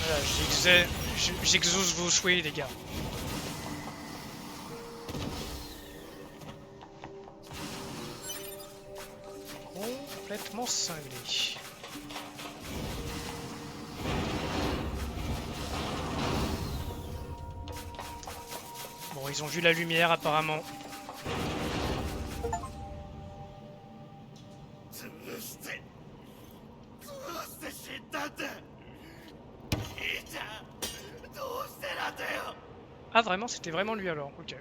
Voilà, j'exauce vos souhaits, les gars. Complètement cinglé. Bon, ils ont vu la lumière apparemment. Ah vraiment, c'était vraiment lui alors, ok.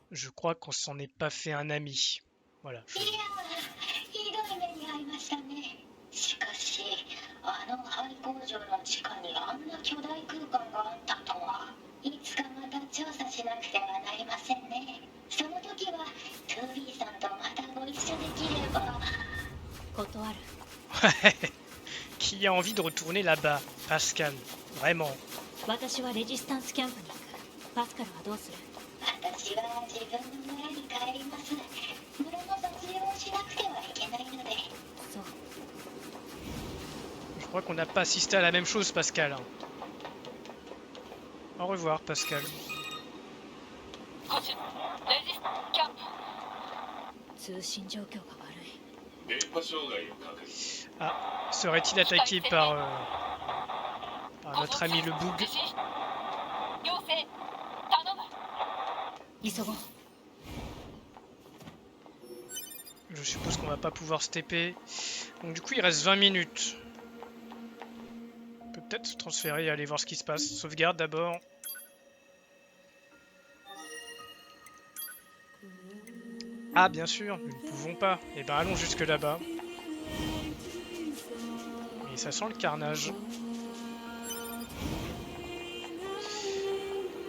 Je crois qu'on s'en est pas fait un ami. Voilà. ひどい目に遭いましたね。しかしあの廃工場の地下にあんな巨大空間があったとはいつかまた調査しなくてはなりませんね。その時は 2B さんとまたご一緒できれば。断る。Qui a envie de retourner là-bas? Pascal, vraiment. 私はレジスタンスキャンプに行く。パスカルはどうする？私は自分の村に帰ります。村の撮影をしなくてはいけないので。そう。Je crois qu'on n'a pas assisté à la même chose, Pascal. Au revoir, Pascal. こちらレジスキャンプ通信状況が悪い電波障害を確認。 Ah, serait-il attaqué par notre ami le Boug? 要請頼む急ごう Je suppose qu'on va pas pouvoir se TP. Donc du coup il reste 20 minutes. On peut peut-être se transférer et aller voir ce qui se passe. Sauvegarde d'abord. Ah bien sûr, nous ne pouvons pas. Eh ben allons jusque là-bas. Et ça sent le carnage.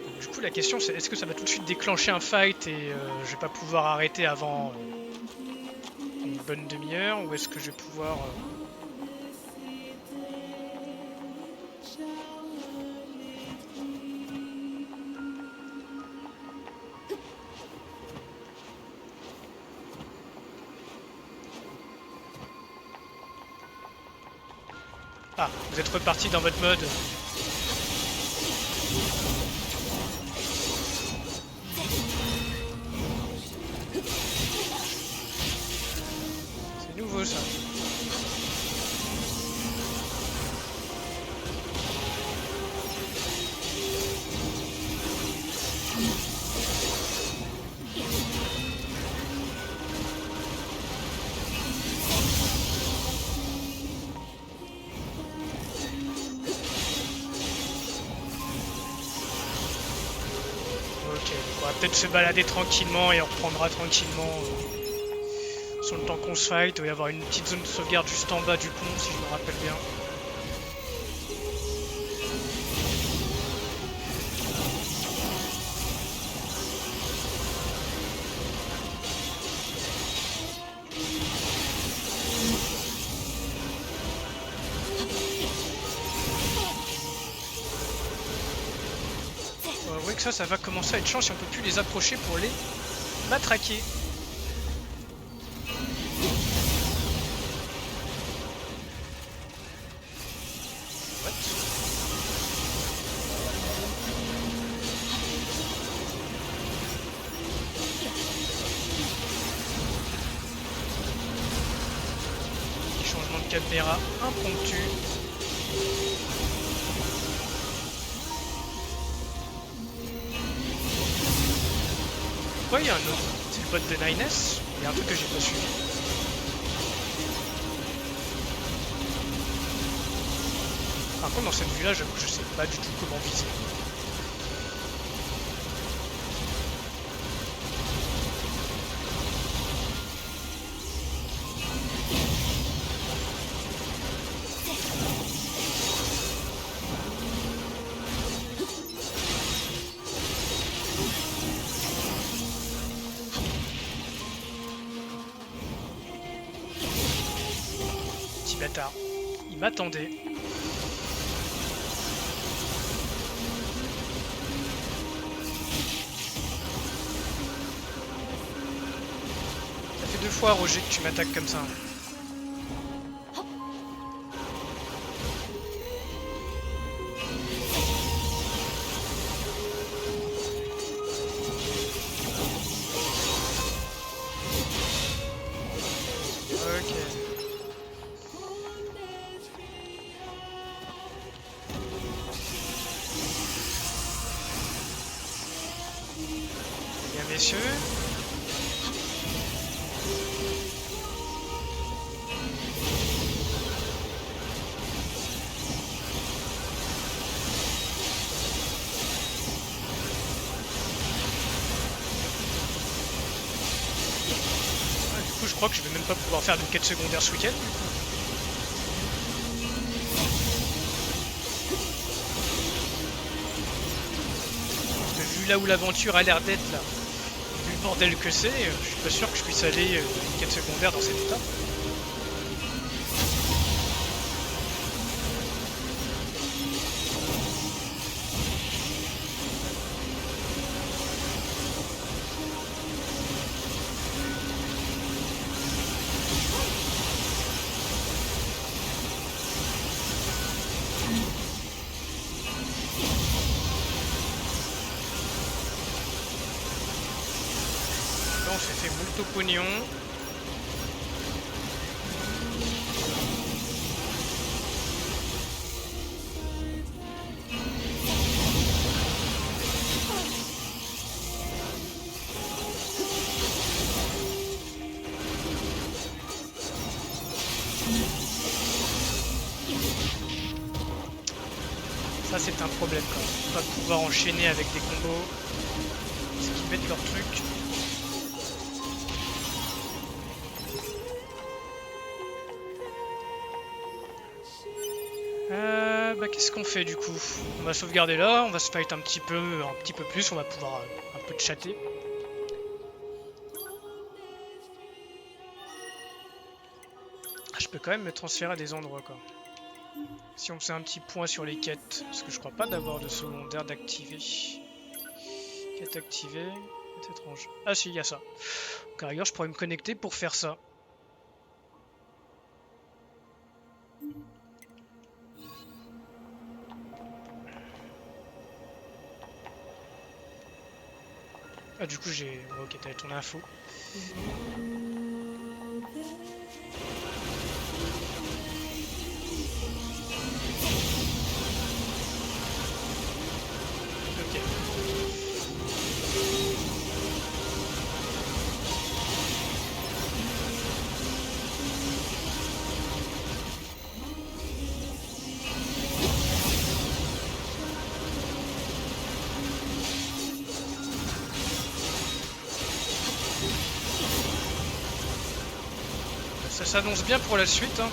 Donc, du coup la question c'est est-ce que ça va tout de suite déclencher un fight et je vais pas pouvoir arrêter avant une bonne demi-heure, ou est-ce que je vais pouvoir... Ah, vous êtes reparti dans votre mode. C'est nouveau ça. On va peut-être se balader tranquillement et on reprendra tranquillement sur le temps qu'on se fight. Il doit y avoir une petite zone de sauvegarde juste en bas du pont si je me rappelle bien. Ouais, que ça va commencer à être chiant si on peut plus les approcher pour les matraquer. What? Petit changement de caméra impromptu. Pourquoi il y a un autre? C'est le bot de 9S? Il y a un truc que j'ai pas suivi. Par contre dans cette vue là j'avoue que je sais pas du tout comment viser. Bâtard. Il m'attendait. Ça fait 2 fois, Roger, que tu m'attaques comme ça. Ok. Bien, messieurs. Du coup, je crois que je vais même pas pouvoir faire de quête secondaire ce week-end. Vu là où l'aventure a l'air d'être là, vu le bordel que c'est, je suis pas sûr que je puisse aller une quête secondaire dans cet état. on s'est fait molto pognon. Ça c'est un problème quand même. Pas pouvoir enchaîner avec des combos. Parce qu'ils mettent leur truc. Bah qu'est-ce qu'on fait du coup? On va sauvegarder là, on va se fight un petit peu plus, on va pouvoir un peu chatter. Ah, je peux quand même me transférer à des endroits quoi. Si on faisait un petit point sur les quêtes, parce que je crois pas d'avoir de secondaire d'activer. Quête activée, quête étrange. Ah si, il y a ça. Donc à rigueur, je pourrais me connecter pour faire ça. Ah du coup j'ai... Ok, t'avais ton info. Ok. Ça s'annonce bien pour la suite. Hein.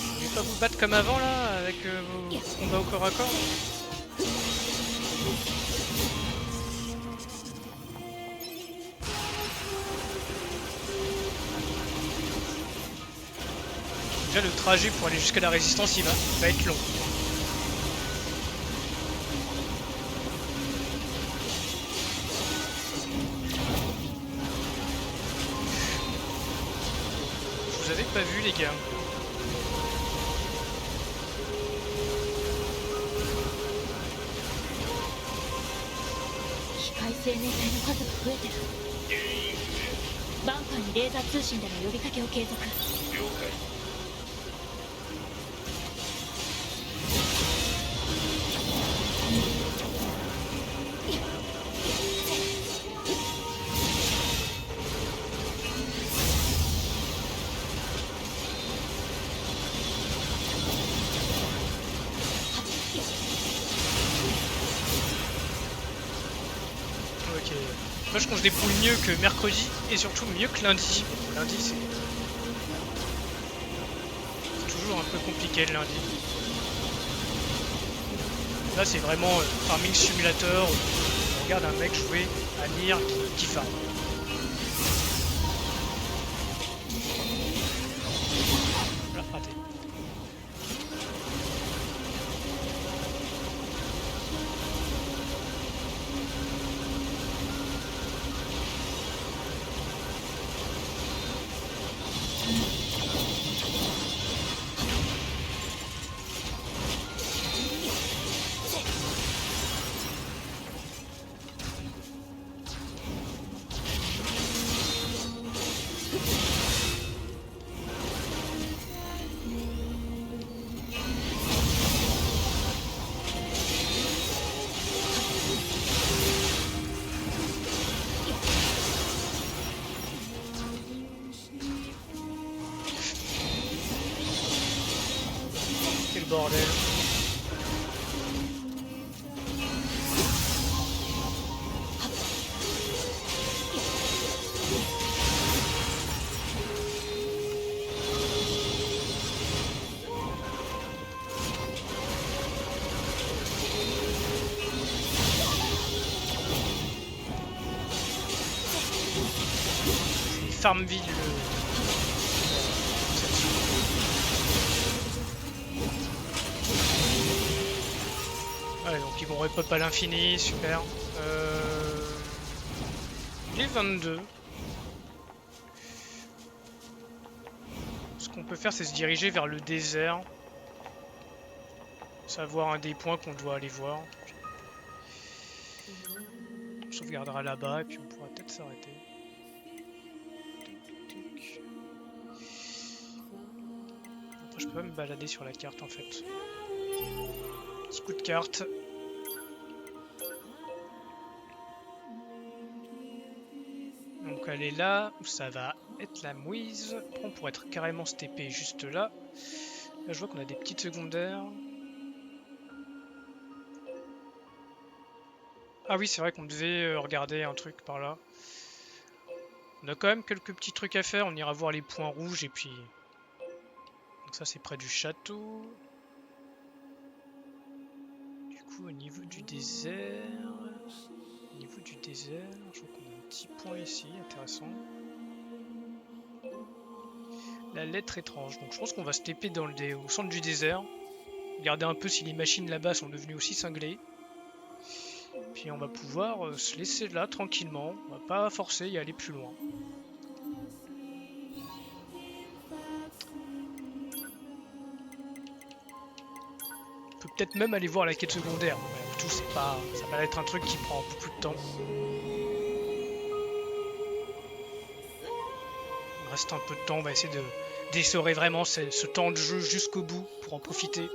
Vous voulez pas vous battre comme avant là, avec vos combats au corps à corps? Déjà le trajet pour aller jusqu'à la résistance il va être long. Je vous avais pas vu les gars. 生命体の数が増えてる。バンカーにレーザー通信での呼びかけを継続。了解。Ok. Moi je pense que je débrouille mieux que mercredi et surtout mieux que lundi. Lundi c'est toujours un peu compliqué le lundi. Là c'est vraiment farming simulator. On regarde un mec jouer à Nier qui farm. Là, raté. Quel bordel. Farmville. Ouais, donc ils vont repop à l'infini, super. Il est 22. Est-ce qu'on peut faire, c'est se diriger vers le désert. Savoir un des points qu'on doit aller voir. On sauvegardera là-bas et puis on pourra peut-être s'arrêter. Après, je peux pas me balader sur la carte en fait. Petit coup de carte. Donc elle est là, ça va être la mouise. On pourrait être carrément cette épée juste là. Là je vois qu'on a des petites secondaires. Ah oui, c'est vrai qu'on devait regarder un truc par là. On a quand même quelques petits trucs à faire. On ira voir les points rouges et puis... Donc ça c'est près du château. Du coup au niveau du désert... Au niveau du désert, je vois qu'on a un petit point ici, intéressant. La lettre étrange. Donc je pense qu'on va se taper dans au centre du désert. Regarder un peu si les machines là-bas sont devenues aussi cinglées. Puis on va pouvoir se laisser là tranquillement. On va pas forcer et aller plus loin. On peut peut-être même aller voir la quête secondaire. Ouais, tout c'est pas. Ça va être un truc qui prend beaucoup de temps. Il me reste un peu de temps, on va essayer d'essorer vraiment ce temps de jeu jusqu'au bout pour en profiter.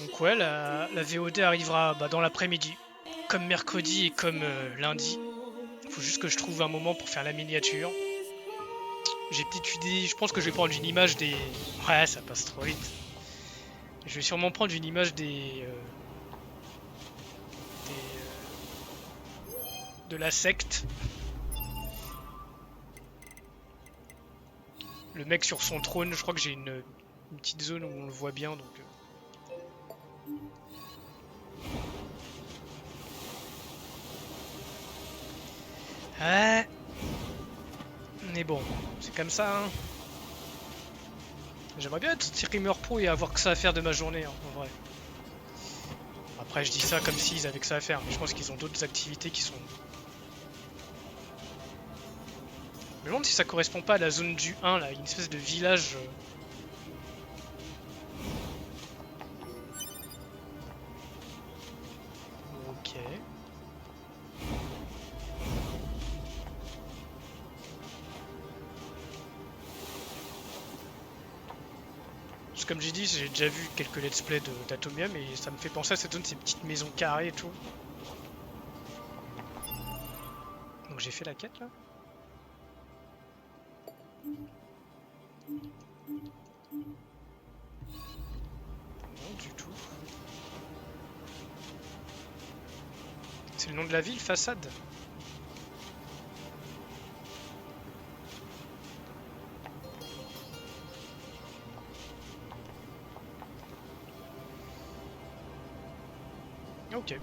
Donc ouais, la VOD arrivera dans l'après-midi, comme mercredi et comme lundi. Il faut juste que je trouve un moment pour faire la miniature. J'ai petite idée, je pense que je vais prendre une image des... Ouais, ça passe trop vite. Je vais sûrement prendre une image de la secte. Le mec sur son trône, je crois que j'ai une petite zone où on le voit bien, donc... Ouais. Mais bon, c'est comme ça, hein. J'aimerais bien être streamer pro et avoir que ça à faire de ma journée, hein, en vrai. Après, je dis ça comme s'ils avaient que ça à faire, mais je pense qu'ils ont d'autres activités qui sont... Je me demande si ça correspond pas à la zone du 1, là, une espèce de village... Ok. Comme j'ai dit, j'ai déjà vu quelques let's play d'Atomium et ça me fait penser à cette zone, ces petites maisons carrées et tout. Donc j'ai fait la quête là. Non du tout. C'est le nom de la ville, Façade. Ok.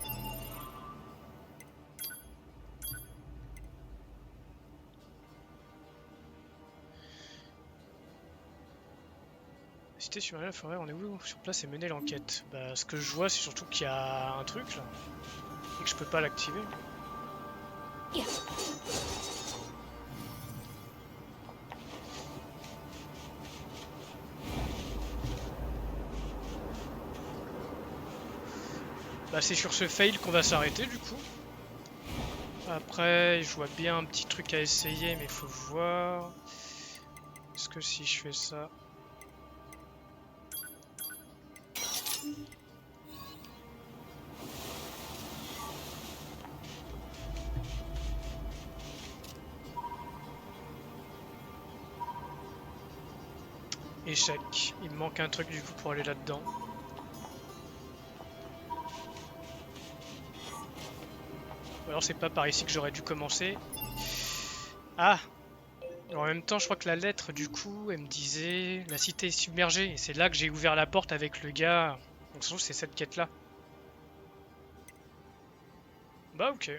Cité sur la forêt, on est où sur place et mener l'enquête? Bah, ce que je vois, c'est surtout qu'il y a un truc là et que je peux pas l'activer. Bah, c'est sur ce fail qu'on va s'arrêter du coup. Après, je vois bien un petit truc à essayer, mais il faut voir. Est-ce que si je fais ça... Échec. Il me manque un truc du coup pour aller là-dedans. Ou alors c'est pas par ici que j'aurais dû commencer. Ah! Alors, en même temps, je crois que la lettre, du coup, elle me disait la cité est submergée. Et c'est là que j'ai ouvert la porte avec le gars. Donc, je trouve que c'est cette quête-là. Bah, ok.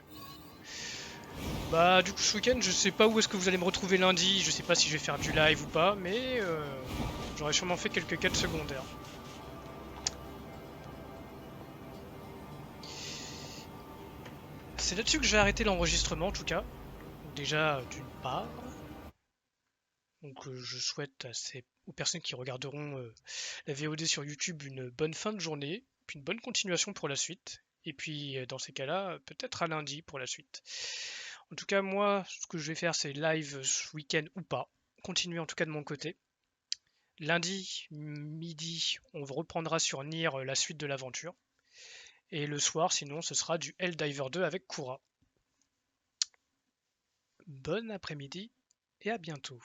Bah, du coup, ce week-end, je sais pas où est-ce que vous allez me retrouver lundi. Je sais pas si je vais faire du live ou pas. Mais j'aurais sûrement fait quelques quêtes secondaires. C'est là-dessus que je vais arrêter l'enregistrement, en tout cas. Déjà, d'une part. Donc je souhaite aux personnes qui regarderont la VOD sur YouTube une bonne fin de journée, puis une bonne continuation pour la suite. Et puis dans ces cas-là, peut-être à lundi pour la suite. En tout cas, moi, ce que je vais faire, c'est live ce week-end ou pas. Continuer en tout cas de mon côté. Lundi midi, on reprendra sur Nier la suite de l'aventure. Et le soir, sinon, ce sera du Helldiver 2 avec Kura. Bon après-midi et à bientôt.